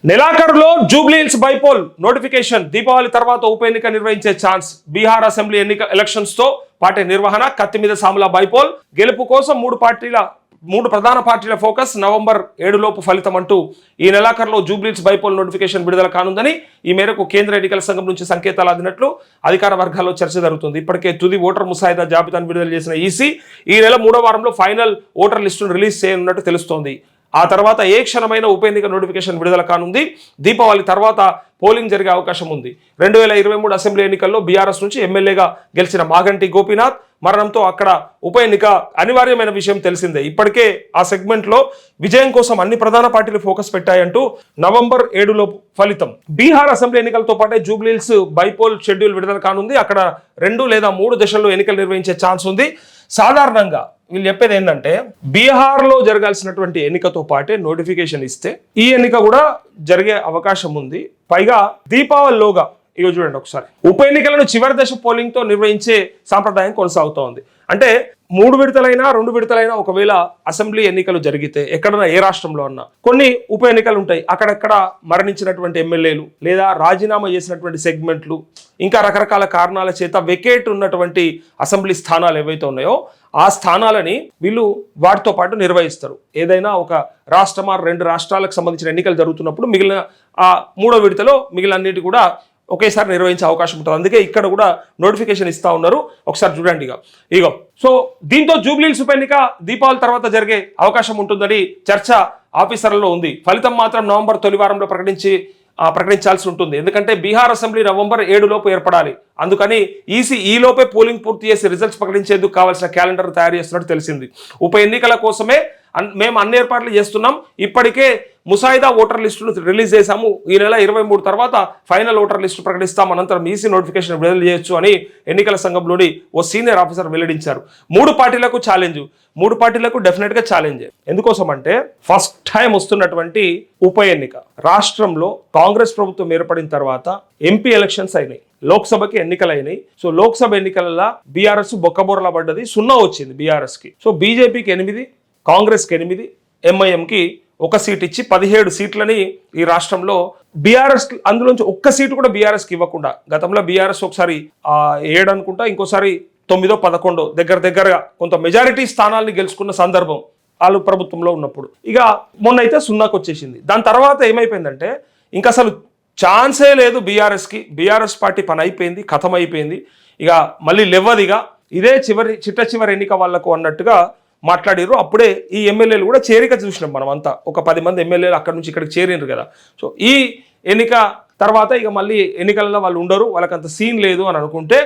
నెలాఖరులో Jubilee Hills bypoll notification, Deepavali తర్వాత ఉప ఎన్నిక నిర్వహించే ఛాన్స్. బీహార్ అసెంబ్లీ ఎలక్షన్స్ తో పార్టీ నిర్వహణ, కత్తి మీద సాముల బైపోల్. గెలుపు కోసం మూడు ప్రధాన పార్టీల ఫోకస్. నవంబర్ 7 లోపు ఫలితం అంటూ ఈ నెలాఖరులో జూబ్లీహిల్స్ బైపోల్ నోటిఫికేషన్ విడుదల కానుందని ఈ మేరకు కేంద్ర ఎన్నికల సంఘం నుంచి సంకేతాలు అందినట్లు అధికార వర్గాల్లో చర్చ జరుగుతుంది. ఇప్పటికే తుది ఓటర్ ముసాయిదా జాబితాను విడుదల చేసిన ఈసీ ఈ నెల 3వ వారంలో ఫైనల్ ఓటర్ లిస్టును రిలీజ్ చేయనున్నట్టు తెలుస్తోంది. ఆ తర్వాత ఏ క్షణమైన ఉప ఎన్నిక నోటిఫికేషన్ విడుదల కానుంది. దీపావళి తర్వాత పోలింగ్ జరిగే అవకాశం ఉంది. 2023 అసెంబ్లీ ఎన్నికల్లో బీఆర్ఎస్ నుంచి ఎమ్మెల్యేగా గెలిచిన మాగంటి గోపీనాథ్ మరణంతో అక్కడ ఉప ఎన్నిక అనివార్యమైన విషయం తెలిసిందే. ఇప్పటికే ఆ సెగ్మెంట్లో విజయం కోసం అన్ని ప్రధాన పార్టీలు ఫోకస్ పెట్టాయంటూ నవంబర్ 7 ఫలితం. బీహార్ అసెంబ్లీ ఎన్నికలతో పాటే జూబ్లీహిల్స్ బైపోల్ షెడ్యూల్ విడుదల కానుంది. అక్కడ 2 లేదా 3 దశల్లో ఎన్నికలు నిర్వహించే ఛాన్స్ ఉంది. సాధారణంగా వీళ్ళు చెప్పేది ఏంటంటే, బీహార్లో జరగాల్సినటువంటి ఎన్నికతో పాటే నోటిఫికేషన్ ఇస్తే ఈ ఎన్నిక కూడా జరిగే అవకాశం ఉంది. పైగా దీపావళిలోగా ఇక చూడండి ఒకసారి, ఉప ఎన్నికలను చివరి దశ పోలింగ్ తో నిర్వహించే సాంప్రదాయం కొనసాగుతోంది. అంటే 3 విడతలైనా 2 విడతలైనా ఒకవేళ అసెంబ్లీ ఎన్నికలు జరిగితే ఎక్కడన్నా ఏ రాష్ట్రంలో అన్నా కొన్ని ఉప ఎన్నికలు ఉంటాయి. అక్కడక్కడ మరణించినటువంటి ఎమ్మెల్యేలు లేదా రాజీనామా చేసినటువంటి సెగ్మెంట్లు ఇంకా రకరకాల కారణాల చేత వెకేట్ ఉన్నటువంటి అసెంబ్లీ స్థానాలు ఏవైతే ఉన్నాయో ఆ స్థానాలని వీళ్ళు వాటితో పాటు నిర్వహిస్తారు. ఏదైనా ఒక రాష్ట్రమా 2 రాష్ట్రాలకు సంబంధించిన ఎన్నికలు జరుగుతున్నప్పుడు మిగిలిన ఆ 3వ విడతలో మిగిలినన్నిటి కూడా ఒకేసారి నిర్వహించే అవకాశం ఉంటుంది. అందుకే ఇక్కడ కూడా నోటిఫికేషన్ ఇస్తా ఉన్నారు. ఒకసారి చూడండి ఇగో. సో దీంతో జూబ్లీహిల్స్ ఉప ఎన్నిక దీపావళి తర్వాత జరిగే అవకాశం ఉంటుందని చర్చ ఆఫీసర్లలో ఉంది. ఫలితం మాత్రం నవంబర్ తొలి వారంలో ప్రకటించాల్సి ఉంటుంది. ఎందుకంటే బీహార్ అసెంబ్లీ నవంబర్ 7 లోపు ఏర్పడాలి. అందుకని ఈసీ ఈ లోపే పోలింగ్ పూర్తి చేసి రిజల్ట్స్ ప్రకటించేందుకు కావాల్సిన క్యాలెండర్ తయారు చేస్తున్నట్టు తెలిసింది. ఉప ఎన్నికల కోసమే మేము అన్ని ఏర్పాట్లు చేస్తున్నాం. ఇప్పటికే ముసాయిదా ఓటర్ లిస్టును రిలీజ్ చేశాము. ఈ నెల 23 తర్వాత ఫైనల్ ఓటర్ లిస్టు ప్రకటిస్తాం. అనంతరం ఈసీ నోటిఫికేషన్ విడుదల చేయొచ్చు అని ఎన్నికల సంఘంలోని ఓ సీనియర్ ఆఫీసర్ వెల్లడించారు. 3 పార్టీలకు ఛాలెంజ్, 3 పార్టీలకు డెఫినెట్గా ఛాలెంజ్. ఎందుకోసం అంటే ఫస్ట్ టైం వస్తున్నటువంటి ఉప ఎన్నిక. రాష్ట్రంలో కాంగ్రెస్ ప్రభుత్వం ఏర్పడిన తర్వాత ఎంపీ ఎలక్షన్స్ అయినాయి, లోక్సభకి ఎన్నికలు అయినాయి. సో లోక్సభ ఎన్నికలలో బీఆర్ఎస్ బొక్కబోరలా పడ్డది, 0 వచ్చింది బీఆర్ఎస్కి. సో బీజేపీకి 8, కాంగ్రెస్కి 8, ఎంఐఎంకి 1 సీట్ ఇచ్చి 17 సీట్లని ఈ రాష్ట్రంలో బీఆర్ఎస్, అందులోంచి 1 సీటు కూడా బీఆర్ఎస్కి ఇవ్వకుండా, గతంలో బీఆర్ఎస్ ఒకసారి 7 అనుకుంటా, ఇంకోసారి 9, 11 దగ్గరగా కొంత మెజారిటీ స్థానాల్ని గెలుచుకున్న సందర్భం వాళ్ళు ప్రభుత్వంలో ఉన్నప్పుడు. ఇక మొన్న అయితే 0కి వచ్చేసింది. దాని తర్వాత ఏమైపోయిందంటే ఇంకా అసలు ఛాన్సే లేదు బీఆర్ఎస్కి. బీఆర్ఎస్ పార్టీ పని అయిపోయింది, కథం అయిపోయింది. ఇక మళ్ళీ లేవదిగా ఇదే చివరి ఎన్నిక వాళ్ళకు అన్నట్టుగా మాట్లాడారు. అప్పుడే ఈ ఎమ్మెల్యేలు కూడా చేరిక చూసినాం మనం అంతా. ఒక 10 మంది ఎమ్మెల్యేలు అక్కడి నుంచి ఇక్కడికి చేరినారు కదా. సో ఈ ఎన్నిక తర్వాత ఇక మళ్ళీ ఎన్నికలలో వాళ్ళు ఉండరు, వాళ్ళకి అంత సీన్ లేదు అని అనుకుంటే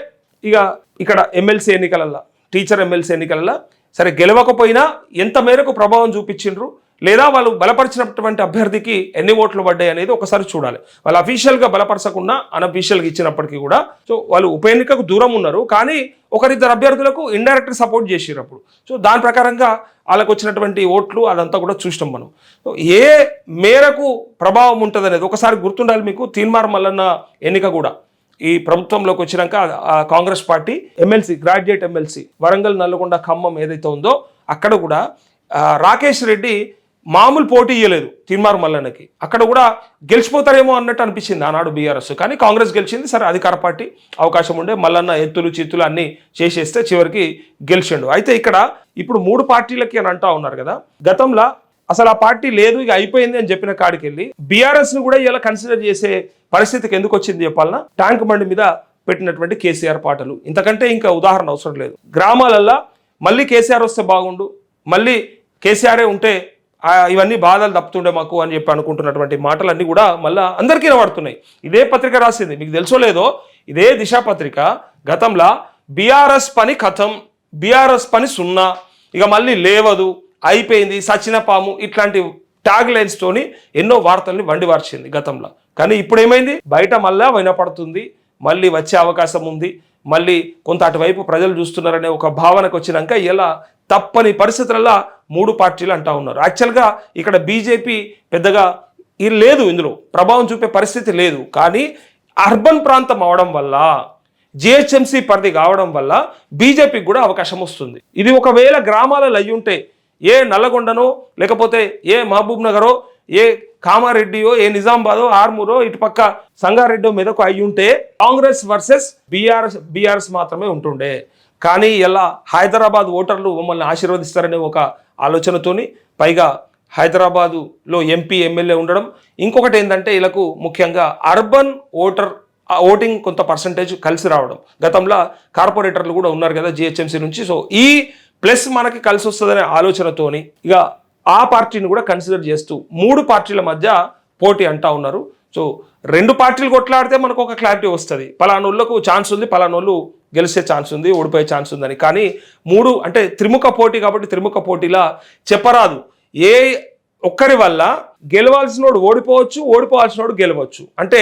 ఇక ఇక్కడ ఎమ్మెల్సీ ఎన్నికలలో, టీచర్ ఎమ్మెల్సీ ఎన్నికలలో సరే గెలవకపోయినా ఎంత మేరకు ప్రభావం చూపించిండ్రు, లేదా వాళ్ళు బలపరిచినటువంటి అభ్యర్థికి ఎన్ని ఓట్లు పడ్డాయి అనేది ఒకసారి చూడాలి. వాళ్ళు అఫీషియల్గా బలపరచకుండా అన్అఫీషియల్గా ఇచ్చినప్పటికీ కూడా సో వాళ్ళు ఉప ఎన్నికకు దూరం ఉన్నారు, కానీ 1-2 అభ్యర్థులకు ఇండైరెక్ట్ సపోర్ట్ చేసారు అప్పుడు. సో దాని ప్రకారంగా వాళ్ళకు వచ్చినటువంటి ఓట్లు అదంతా కూడా చూసినాం మనం. సో ఏ మేరకు ప్రభావం ఉంటుంది అనేది ఒకసారి గుర్తుండాలి మీకు. తీన్మార్ మల్లన్న ఎన్నిక కూడా ఈ ప్రభుత్వంలోకి వచ్చినాక Congress party MLC, graduate MLC Warangal, Nalgonda, Khammam ఏదైతే ఉందో అక్కడ కూడా రాకేష్ రెడ్డి మామూలు పోటీ ఇవ్వలేదు తీన్మార్ మల్లన్నకి. అక్కడ కూడా గెలిచిపోతారేమో అన్నట్టు అనిపించింది ఆనాడు బీఆర్ఎస్, కానీ కాంగ్రెస్ గెలిచింది. సరే అధికార పార్టీ అవకాశం ఉండే, మల్లన్న ఎత్తులు చిత్తులు అన్నీ చేసేస్తే చివరికి గెలిచిండు. అయితే ఇక్కడ ఇప్పుడు 3 పార్టీలకి అని అంటా ఉన్నారు కదా. గతంలో అసలు ఆ పార్టీ లేదు, ఇక అయిపోయింది అని చెప్పిన కాడికి వెళ్ళి బీఆర్ఎస్ను కూడా ఇలా కన్సిడర్ చేసే పరిస్థితికి ఎందుకు వచ్చింది చెప్పాలన్నా, ట్యాంక్ బండి మీద పెట్టినటువంటి కేసీఆర్ పాటలు. ఇంతకంటే ఇంకా ఉదాహరణ అవసరం లేదు. గ్రామాలల్లో మళ్ళీ కేసీఆర్ వస్తే బాగుండు, మళ్ళీ కేసీఆరే ఉంటే ఇవన్నీ బాధలు తప్పుతుండే మాకు అని చెప్పి అనుకుంటున్నటువంటి మాటలన్నీ కూడా మళ్ళీ అందరికీ వినబడుతున్నాయి. ఇదే పత్రిక రాసింది, మీకు తెలుసో లేదో, ఇదే దిశ పత్రిక గతంలో బీఆర్ఎస్ పని కథం, బీఆర్ఎస్ పని 0, ఇక మళ్ళీ లేవదు, అయిపోయింది, సచిన పాము, ఇట్లాంటి ట్యాగ్ లైన్స్ తోని ఎన్నో వార్తల్ని వండివార్చింది గతంలో. కానీ ఇప్పుడు ఏమైంది, బయట మళ్ళా వినపడుతుంది, మళ్ళీ వచ్చే అవకాశం ఉంది, మళ్ళీ కొంత అటువైపు ప్రజలు చూస్తున్నారనే ఒక భావనకు వచ్చినాక ఇలా తప్పని పరిస్థితులలో 3 పార్టీలు అంటా ఉన్నారు. యాక్చువల్గా ఇక్కడ బీజేపీ పెద్దగా లేదు, ఇందులో ప్రభావం చూపే పరిస్థితి లేదు. కానీ అర్బన్ ప్రాంతం అవడం వల్ల, జిహెచ్ఎంసీ పరిధి కావడం వల్ల బీజేపీకి కూడా అవకాశం వస్తుంది. ఇది ఒకవేళ గ్రామాలలో అయ్యి ఉంటే, ఏ నల్లగొండనో లేకపోతే ఏ మహబూబ్ నగరో ఏ కామారెడ్డియో ఏ నిజామాబాదో ఆర్మూరో ఇటు పక్క సంగారెడ్డి మీదకు అయి ఉంటే కాంగ్రెస్ వర్సెస్ బీఆర్ఎస్ మాత్రమే ఉంటుండే. కానీ ఇలా హైదరాబాద్ ఓటర్లు మమ్మల్ని ఆశీర్వదిస్తారనే ఒక ఆలోచనతోని, పైగా హైదరాబాదులో ఎంపీ ఎమ్మెల్యే ఉండడం, ఇంకొకటి ఏంటంటే వీళ్ళకు ముఖ్యంగా అర్బన్ ఓటింగ్ కొంత పర్సంటేజ్ కలిసి రావడం. గతంలో కార్పొరేటర్లు కూడా ఉన్నారు కదా జిహెచ్ఎంసీ నుంచి. సో ఈ ప్లస్ మనకి కలిసి వస్తుందనే ఆలోచనతోని ఇక ఆ పార్టీని కూడా కన్సిడర్ చేస్తూ 3 పార్టీల మధ్య పోటీ అంటా ఉన్నారు. సో 2 పార్టీలు కొట్లాడితే మనకు ఒక క్లారిటీ వస్తుంది, పలానోళ్ళకు ఛాన్స్ ఉంది, పలానోళ్ళు గెలిచే ఛాన్స్ ఉంది, ఓడిపోయే ఛాన్స్ ఉందని. కానీ 3 అంటే త్రిముఖ పోటీ కాబట్టి త్రిముఖ పోటీలా చెప్పరాదు. ఏ ఒక్కరి వల్ల గెలవాల్సినోడు ఓడిపోవచ్చు, ఓడిపోవాల్సినోడు గెలవచ్చు. అంటే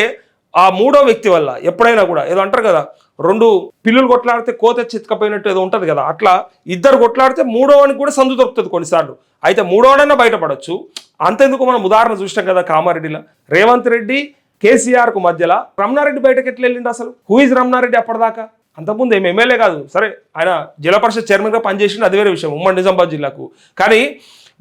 ఆ 3వ వ్యక్తి వల్ల ఎప్పుడైనా కూడా ఏదో అంటారు కదా, 2 పిల్లులు కొట్లాడితే కోత చితకపోయినట్టు ఏదో ఉంటుంది కదా, అట్లా 2 కొట్లాడితే 3వనికి కూడా సందు దొరుకుతుంది కొన్నిసార్లు. అయితే 3వడైనా బయటపడవచ్చు. అంతెందుకు మనం ఉదాహరణ చూసినాం కదా కామారెడ్డిలో రేవంత్ రెడ్డి కేసీఆర్కు మధ్యలో రమణారెడ్డి బయటకు ఎట్లా వెళ్ళిండు అసలు? హూ ఇస్ రమణారెడ్డి అప్పటిదాకా? అంతకుముందు ఏమి ఎమ్మెల్యే కాదు, సరే ఆయన జిల్లా పరిషత్ చైర్మన్గా పనిచేసిండు, అది వేరే విషయం, ఉమ్మడి నిజామాబాద్ జిల్లాకు. కానీ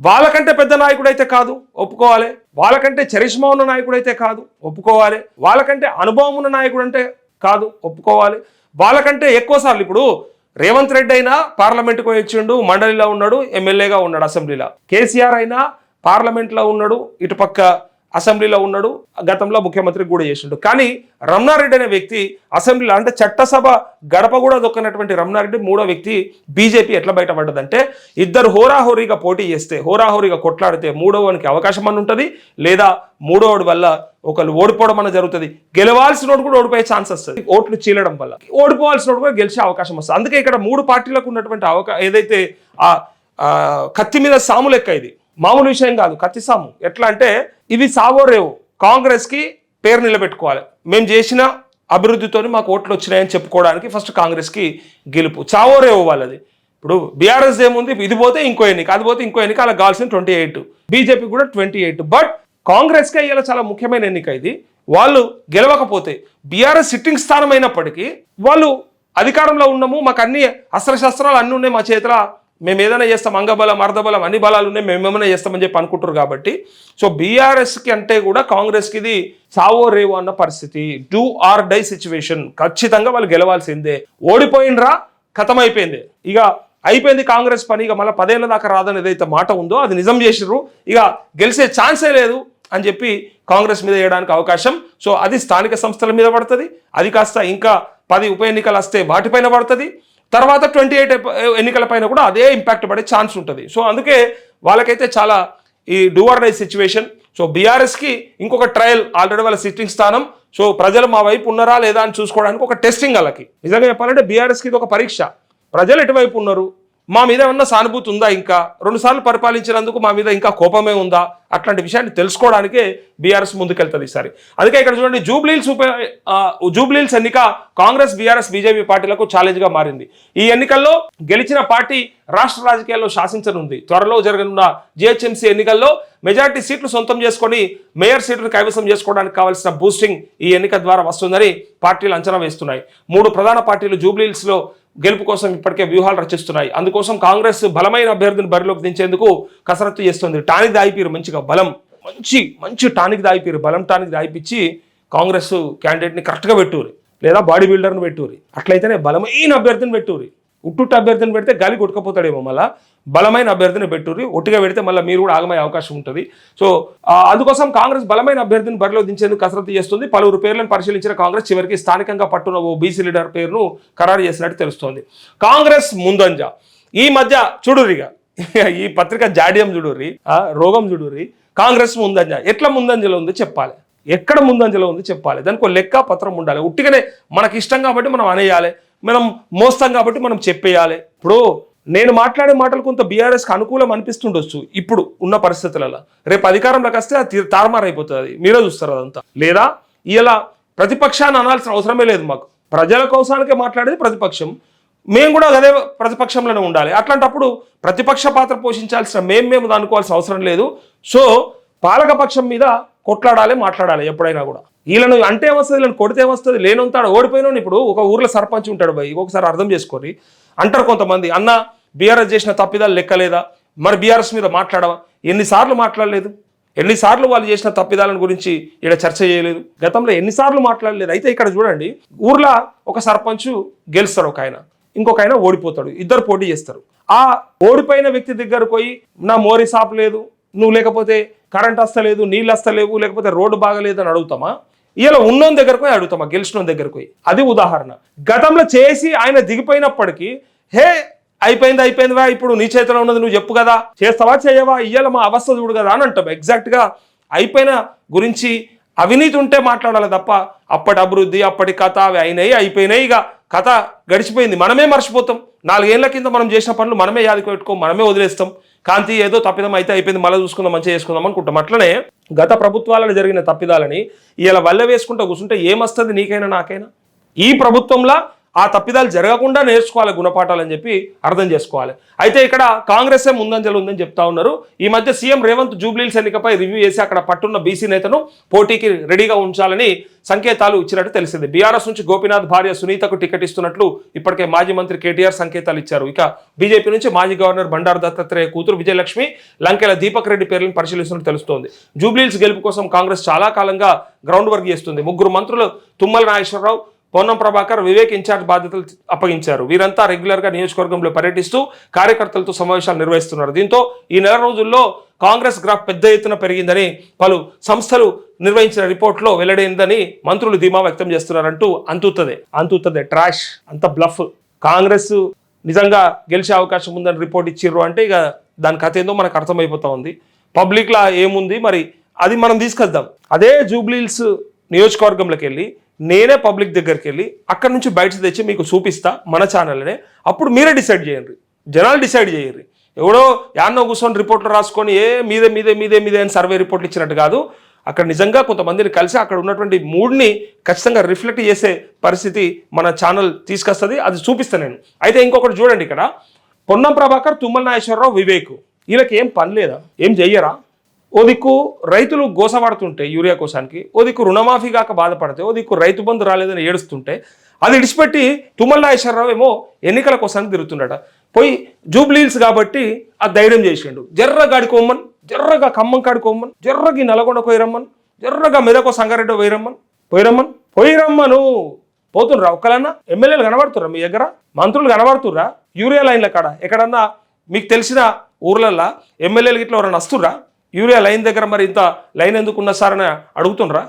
వాళ్ళకంటే పెద్ద నాయకుడు అయితే కాదు, ఒప్పుకోవాలి. వాళ్ళకంటే చరిష్మా ఉన్న నాయకుడు అయితే కాదు, ఒప్పుకోవాలి. వాళ్ళకంటే అనుభవం ఉన్న నాయకుడు అంటే కాదు, ఒప్పుకోవాలి. వాళ్ళకంటే ఎక్కువసార్లు ఇప్పుడు రేవంత్ రెడ్డి అయినా పార్లమెంట్కి వచ్చిండు, మండలిలో ఉన్నాడు, ఎమ్మెల్యేగా ఉన్నాడు, అసెంబ్లీలో. కేసీఆర్ అయినా పార్లమెంట్లో ఉన్నాడు, ఇటుపక్క అసెంబ్లీలో ఉన్నాడు, గతంలో ముఖ్యమంత్రి కూడా చేసిండు. కానీ రమణారెడ్డి అనే వ్యక్తి అసెంబ్లీలో అంటే చట్టసభ గడప కూడా దొక్కనటువంటి రమణారెడ్డి 3వ వ్యక్తి బీజేపీ ఎట్లా బయటపడ్డదంటే, 2 హోరాహోరీగా పోటీ చేస్తే, హోరాహోరీగా కొట్లాడితే 3వనికి అవకాశం అని ఉంటుంది, లేదా 3వడి వల్ల ఒకళ్ళు ఓడిపోవడం అన్న జరుగుతుంది. గెలవాల్సినోడు కూడా ఓడిపోయే ఛాన్స్ వస్తుంది ఓట్లు చీలడం వల్ల, ఓడిపోవాల్సినోడు కూడా గెలిచే అవకాశం వస్తుంది. అందుకే ఇక్కడ 3 పార్టీలకు ఉన్నటువంటి ఏదైతే ఆ కత్తి మీద సాము లెక్క, ఇది మామూలు విషయం కాదు, కత్తి సాము. ఎట్లా అంటే ఇవి సావో రేవు. కాంగ్రెస్కి పేరు నిలబెట్టుకోవాలి, మేము చేసిన అభివృద్ధితో మాకు ఓట్లు వచ్చినాయని చెప్పుకోవడానికి ఫస్ట్ కాంగ్రెస్కి గెలుపు. చావో రేవు వాళ్ళది. ఇప్పుడు బీఆర్ఎస్ ఏముంది, ఇది పోతే ఇంకో ఎన్నిక, అది పోతే ఇంకో ఎన్నిక, అలా కావాల్సిన 28, బీజేపీ కూడా 28. బట్ కాంగ్రెస్కి అయ్యేలా చాలా ముఖ్యమైన ఎన్నిక ఇది. వాళ్ళు గెలవకపోతే బీఆర్ఎస్ సిట్టింగ్ స్థానం అయినప్పటికీ వాళ్ళు అధికారంలో ఉన్నాము, మాకు అన్ని అస్త్రశస్త్రాలు అన్నీ ఉన్నాయి మా చేతిలో, మేము ఏదైనా చేస్తాం, అంగబలం అర్ధబలం అన్ని బలాలు ఉన్నాయి, మేము ఏమైనా చేస్తామని చెప్పి అనుకుంటారు. కాబట్టి సో బీఆర్ఎస్కి అంటే కూడా కాంగ్రెస్కి ఇది సావో రేవో అన్న పరిస్థితి, డూ ఆర్ డై సిచ్యువేషన్. ఖచ్చితంగా వాళ్ళు గెలవాల్సిందే. ఓడిపోయినరా, ఖతమైపోయింది, ఇక అయిపోయింది కాంగ్రెస్ పని, ఇక మళ్ళీ 10 ఏళ్ళ దాకా రాదని ఏదైతే మాట ఉందో అది నిజం చేసిర్రు, ఇక గెలిచే ఛాన్సే లేదు అని చెప్పి కాంగ్రెస్ మీద వేయడానికి అవకాశం. సో అది స్థానిక సంస్థల మీద పడుతుంది, అది కాస్త ఇంకా 10 ఉప ఎన్నికలు వస్తే వాటిపైన పడుతుంది, తర్వాత 28 ఎన్నికల పైన కూడా అదే ఇంపాక్ట్ పడే ఛాన్స్ ఉంటుంది. సో అందుకే వాళ్ళకైతే చాలా ఈ do or die situation. So బీఆర్ఎస్కి ఇంకొక ట్రయల్, ఆల్రెడీ వాళ్ళ సిట్టింగ్ స్థానం. సో ప్రజలు మా వైపు ఉన్నారా లేదా అని చూసుకోవడానికి ఒక టెస్టింగ్ వాళ్ళకి. నిజంగా చెప్పాలంటే బీఆర్ఎస్కి ఇది ఒక పరీక్ష. ప్రజలు ఎటువైపు ఉన్నారు, మా మీద ఏమన్నా సానుభూతి ఉందా, ఇంకా 2 సార్లు పరిపాలించినందుకు మా మీద ఇంకా కోపమే ఉందా, అట్లాంటి విషయాన్ని తెలుసుకోవడానికే బీఆర్ఎస్ ముందుకెళ్తుంది ఈసారి. అందుకే ఇక్కడ చూడండి, జూబ్లీహిల్స్ ఎన్నిక కాంగ్రెస్, బీఆర్ఎస్, బీజేపీ పార్టీలకు ఛాలెంజ్గా మారింది. ఈ ఎన్నికల్లో గెలిచిన పార్టీ రాష్ట్ర రాజకీయాల్లో శాసించనుంది. త్వరలో జరగనున్న జిహెచ్ఎంసీ ఎన్నికల్లో మెజార్టీ సీట్లు సొంతం చేసుకొని మేయర్ సీట్లను కైవసం చేసుకోవడానికి కావాల్సిన బూస్టింగ్ ఈ ఎన్నిక ద్వారా వస్తుందని పార్టీలు అంచనా వేస్తున్నాయి. 3 ప్రధాన పార్టీలు జూబ్లీహిల్స్లో గెలుపు కోసం ఇప్పటికే వ్యూహాలు రచిస్తున్నాయి. అందుకోసం కాంగ్రెస్ బలమైన అభ్యర్థిని బరిలోకి దించేందుకు కసరత్తు చేస్తుంది. టానిక్ దాయిపీరు, మంచిగా బలం, మంచి టానిక్ దాయిపీరు, బలం టానిక్ దాయిపించి కాంగ్రెస్ క్యాండిడేట్ని కరెక్ట్గా పెట్టుర్రి, లేదా బాడీ బిల్డర్ని పెట్టుర్రి. అట్లయితేనే బలమైన అభ్యర్థిని పెట్టుర్రి. ఉట్టుట్టు అభ్యర్థిని పెడితే గాలి కొట్టుకపోతాడేమో, మళ్ళీ బలమైన అభ్యర్థిని పెట్టుర్రి. ఒట్టిగా పెడితే మళ్ళీ మీరు కూడా ఆగమయ్యే అవకాశం ఉంటుంది. సో అందుకోసం కాంగ్రెస్ బలమైన అభ్యర్థిని బరిలో దించేందుకు కసరత్తు చేస్తుంది. పలువురు పేర్లను పరిశీలించిన కాంగ్రెస్ చివరికి స్థానికంగా పట్టున్న ఓ బీసీ లీడర్ పేరును ఖరారు చేసినట్టు తెలుస్తోంది. కాంగ్రెస్ ముందంజ ఈ మధ్య చూడుర్రిగా, ఈ పత్రిక జాడ్యం చూడుర్రి, రోగం చూడుర్రి. కాంగ్రెస్ ముందంజ ఎట్లా ముందంజలో ఉందో చెప్పాలి, ఎక్కడ ముందంజలో ఉందో చెప్పాలి, దానికి లెక్క పత్రం ఉండాలి. ఉట్టిగానే మనకి ఇష్టం కాబట్టి మనం అనేయాలి, మనం మోస్తాం కాబట్టి మనం చెప్పేయాలి. ఇప్పుడు నేను మాట్లాడే మాటలు కొంత బీఆర్ఎస్కి అనుకూలం అనిపిస్తుండొచ్చు ఇప్పుడు ఉన్న పరిస్థితులలో, రేపు అధికారంలోకి వస్తే అది తారుమారు అయిపోతుంది, మీరే చూస్తారు అదంతా. లేదా ఇలా ప్రతిపక్షాన్ని అనాల్సిన అవసరమే లేదు, మాకు ప్రజల కోసానికే మాట్లాడేది ప్రతిపక్షం, మేము కూడా అదే ప్రతిపక్షంలోనే ఉండాలి. అట్లాంటప్పుడు ప్రతిపక్ష పాత్ర పోషించాల్సిన మేము అనుకోవాల్సిన అవసరం లేదు. సో పాలకపక్షం మీద కొట్లాడాలి, మాట్లాడాలి ఎప్పుడైనా కూడా. వీళ్ళను అంటే ఏమొస్తుంది, వీళ్ళని కొడితే ఏమొస్తుంది, లేనంతాడు ఓడిపోయినాను. ఇప్పుడు ఒక ఊర్లో సర్పంచ్ ఉంటాడు భయ్, ఒకసారి అర్థం చేసుకొని అంటారు కొంతమంది, అన్న బీఆర్ఎస్ చేసిన తప్పిదాలు లెక్కలేదా, మరి బీఆర్ఎస్ మీద మాట్లాడవా? ఎన్నిసార్లు మాట్లాడలేదు, ఎన్నిసార్లు వాళ్ళు చేసిన తప్పిదాలను గురించి ఇక్కడ చర్చ చేయలేదు, గతంలో ఎన్నిసార్లు మాట్లాడలేదు. అయితే ఇక్కడ చూడండి, ఊర్లో ఒక సర్పంచ్ గెలుస్తాడు, ఒక ఆయన, ఇంకొక ఆయన ఓడిపోతాడు, ఇద్దరు పోటీ చేస్తారు. ఆ ఓడిపోయిన వ్యక్తి దగ్గరకు పోయి నా మోరీ సాప్ లేదు, నువ్వు లేకపోతే కరెంట్ వస్తలేదు, నీళ్ళు వస్తలేవు, లేకపోతే రోడ్డు బాగలేదు అని అడుగుతామా? ఇలా ఉన్నోని దగ్గరకు పోయి అడుగుతామా? గెలిచిన దగ్గరకు పోయి? అది ఉదాహరణ. గతంలో చేసి ఆయన దిగిపోయినప్పటికీ హే అయిపోయిందివా, ఇప్పుడు నీ చేతిలో ఉన్నది నువ్వు చెప్పు కదా, చేస్తావా చేయవా, ఇయ్యాల మా అవస్థ చూడు కదా అని అంటాం. ఎగ్జాక్ట్గా అయిపోయిన గురించి అవినీతి ఉంటే మాట్లాడాలి తప్ప అప్పటి అభివృద్ధి, అప్పటి కథ అవి అయిపోయినాయి, ఇక కథ గడిచిపోయింది, మనమే మర్చిపోతాం. 4 ఏళ్ల కింద మనం చేసిన పనులు మనమే యాదికి పెట్టుకోం, మనమే వదిలేస్తాం. కాంతి ఏదో తప్పిదం అయితే అయిపోయింది, మళ్ళీ చూసుకుందాం, మంచిగా చేసుకుందాం అనుకుంటాం. అట్లనే గత ప్రభుత్వాలలో జరిగిన తప్పిదాలని ఇలా వల్ల వేసుకుంటూ కూర్చుంటే ఏమొస్తుంది నీకైనా నాకైనా? ఈ ప్రభుత్వంలో ఆ తప్పిదాలు జరగకుండా నేర్చుకోవాలి గుణపాఠాలు అని చెప్పి అర్థం చేసుకోవాలి. అయితే ఇక్కడ కాంగ్రెసే ముందంజలు ఉందని చెప్తా ఉన్నారు. ఈ మధ్య సీఎం రేవంత్ జూబ్లీహిల్స్ ఎన్నికపై రివ్యూ చేసి అక్కడ పట్టున్న బీసీ నేతను పోటీకి రెడీగా ఉంచాలని సంకేతాలు ఇచ్చినట్టు తెలిసింది. బీఆర్ఎస్ నుంచి గోపీనాథ్ భార్య సునీతకు టికెట్ ఇస్తున్నట్లు ఇప్పటికే మాజీ మంత్రి కేటీఆర్ సంకేతాలు ఇచ్చారు. ఇక బీజేపీ నుంచి మాజీ గవర్నర్ బండారు దత్తాత్రేయ కూతురు విజయలక్ష్మి, లంకెల దీపక్ రెడ్డి పేర్లను పరిశీలిస్తున్నట్టు తెలుస్తోంది. జూబ్లీహిల్స్ గెలుపు కోసం కాంగ్రెస్ చాలా కాలంగా గ్రౌండ్ వర్క్ చేస్తుంది. 3 మంత్రులు తుమ్మల నాగేశ్వరరావు, పొన్నం ప్రభాకర్, వివేక్ ఇన్ఛార్జ్ బాధ్యతలు అప్పగించారు. వీరంతా రెగ్యులర్గా నియోజకవర్గంలో పర్యటిస్తూ కార్యకర్తలతో సమావేశాలు నిర్వహిస్తున్నారు. దీంతో ఈ నెల రోజుల్లో కాంగ్రెస్ గ్రాఫ్ పెద్ద ఎత్తున పెరిగిందని పలు సంస్థలు నిర్వహించిన రిపోర్ట్లో వెల్లడైందని మంత్రులు ధీమా వ్యక్తం చేస్తున్నారంటూ అంతుతుంది ట్రాష్, అంత బ్లఫ్. కాంగ్రెస్ నిజంగా గెలిచే అవకాశం ఉందని రిపోర్ట్ ఇచ్చిర్రు అంటే ఇక దాని కథ ఏందో మనకు అర్థమైపోతా ఉంది. పబ్లిక్లా ఏముంది మరి అది మనం తీసుకొద్దాం. అదే జూబ్లీహిల్స్ నియోజకవర్గంలోకి వెళ్ళి నేనే పబ్లిక్ దగ్గరికి వెళ్ళి అక్కడ నుంచి బయట తెచ్చి మీకు చూపిస్తా మన ఛానల్నే, అప్పుడు మీరే డిసైడ్ చేయండి, జనాలు డిసైడ్ చేయరు. ఎవడో యాన్నో కూర్చొని రిపోర్ట్లు రాసుకొని మీదే అని సర్వే రిపోర్ట్లు ఇచ్చినట్టు కాదు. అక్కడ నిజంగా కొంతమందిని కలిసి అక్కడ ఉన్నటువంటి మూడ్ని ఖచ్చితంగా రిఫ్లెక్ట్ చేసే పరిస్థితి మన ఛానల్ తీసుకొస్తుంది, అది చూపిస్తాను నేను. అయితే ఇంకొకటి చూడండి, ఇక్కడ పొన్నం ప్రభాకర్, తుమ్మల నాగేశ్వరరావు, వివేక్ వీళ్ళకి ఏం పని లేదా, ఏం చెయ్యరా? ఓ దిక్కు రైతులు గోసపడుతుంటే యూరియా కోసానికి, ఓ దిక్కు రుణమాఫీ కాక బాధపడితే, ఓ దిక్కు రైతు బంధు రాలేదని ఏడుస్తుంటే అది ఇడిచిపెట్టి తుమ్మల నాగేశ్వరరావు ఏమో ఎన్నికల కోసానికి తిరుగుతుండట. పోయి జూబ్లీహిల్స్ కాబట్టి ఆ ధైర్యం చేసిండు, జర్రగాడికి కొమ్మన్, జర్రగా ఖమ్మం కాడికి కొమ్మన్, జర్రకి నల్గొండ పోయిరమ్మన్, జర్రగా మెదకో సంగారెడ్డి పోయిరమ్మను పోతుండ్రా? ఒక్కలన్నా ఎమ్మెల్యేలు కనబడుతుర్రా మీ దగ్గర? మంత్రులు కనబడుతుర్రా? యూరియా లైన్ల కాడ ఎక్కడన్నా మీకు తెలిసిన ఊర్లల్లో ఎమ్మెల్యేలు ఇట్లా ఎవరన్నా వస్తుర్రా యూరియా లైన్ దగ్గర? మరి ఇంత లైన్ ఎందుకున్నా సార్ అని అడుగుతుండ్రా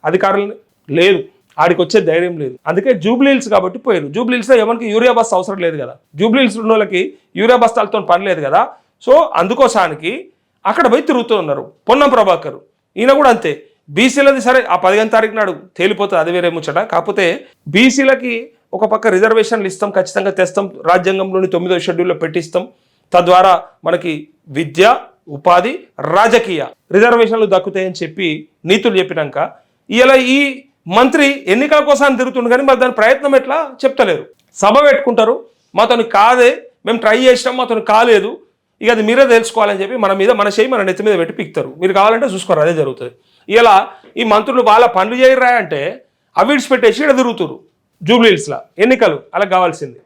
అధికారులని? లేదు, ఆడికి వచ్చే ధైర్యం లేదు. అందుకే జూబ్లీహిల్స్ కాబట్టి పోయారు. జూబ్లీహిల్స్లో ఎవరికి యూరియా బస్సు అవసరం లేదు కదా, జూబ్లీహిల్స్ ఉన్న వాళ్ళకి యూరియా బస్తాలతో పని లేదు కదా. సో అందుకోసానికి అక్కడ పోయి తిరుగుతూ ఉన్నారు. పొన్నం ప్రభాకర్ ఈయన కూడా అంతే. బీసీలది సరే ఆ 15వ తారీఖు నాడు తేలిపోతుంది, అది వేరే ముచ్చట. కాకపోతే బీసీలకి ఒక పక్క రిజర్వేషన్లు ఇస్తాం, ఖచ్చితంగా తెస్తాం, రాజ్యాంగంలోని 9వ షెడ్యూల్లో పెట్టిస్తాం. తద్వారా మనకి విద్య, ఉపాధి, రాజకీయ రిజర్వేషన్లు దక్కుతాయని చెప్పి నీతులు చెప్పినాక ఇలా ఈ మంత్రి ఎన్నికల కోసం తిరుగుతుండు, కానీ మరి దాని ప్రయత్నం ఎట్లా చెప్తలేరు. సభ పెట్టుకుంటారు, మాతోని కాదే, మేము ట్రై చేసినాం, మాతోని కాలేదు, ఇక అది మీరే తెలుసుకోవాలని చెప్పి మన చేయి మన నెత్తి మీద పెట్టి పిక్తారు. మీరు కావాలంటే చూసుకోరు, అదే జరుగుతుంది. ఇలా ఈ మంత్రులు వాళ్ళ పనులు చేయరా అంటే అవి విడిచిపెట్టేసి ఇక్కడ తిరుగుతురు జూబ్లీహిల్స్లో. ఎన్నికలు అలా కావాల్సింది.